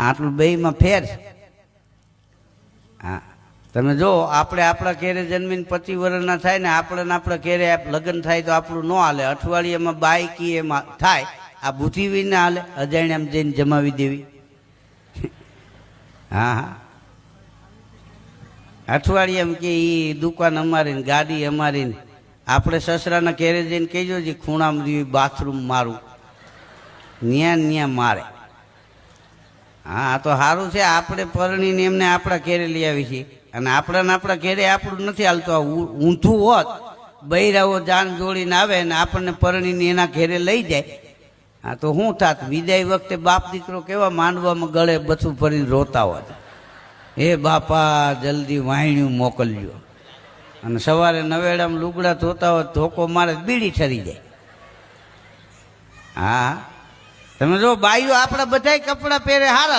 આટલું બેયમાં ફેર છે. હા તમે જો આપણે આપણા ઘેરે જન્મીને 25 વર્ષના થાય ને આપણા ઘેરે લગ્ન થાય તો આપણું ન હાલે. અઠવાડિયામાં બાઈકી એમાં થાય. આ બુદ્ધિવી ના હાલે અજાણ્યામાં જઈને જમાવી દેવી. હા હા અઠવાડિયામાં કે એ દુકાન અમારી ને ગાડી અમારી ને આપણે સસરાના ઘેરે જઈને કહેજો જે ખૂણામાં બાથરૂમ મારું ન્યા મારે. હા તો સારું છે આપણે પરણીને એમને આપણા ઘેરે લઈ આવી છીએ અને આપણા ઘેરે આપણું નથી હાલતું. ઊંધું હોત બૈરાઓ જાન જોડીને આવે ને આપણને પરણીને એના ઘેરે લઈ જાય. હા તો શું થાત? વિદાય વખતે બાપ દીકરો કેવા માંડવામાં ગળે બથું ભરીને રોતા હોત, હે બાપા જલ્દી વાયણ્યું મોકલજો. અને સવારે નવેડામાં લુગડા ધોતા હોય ધોકો મારે બીડી ઠરી જાય. હા તમે જો બાઈઓ આપણા બધાય કપડાં પહેરે હારા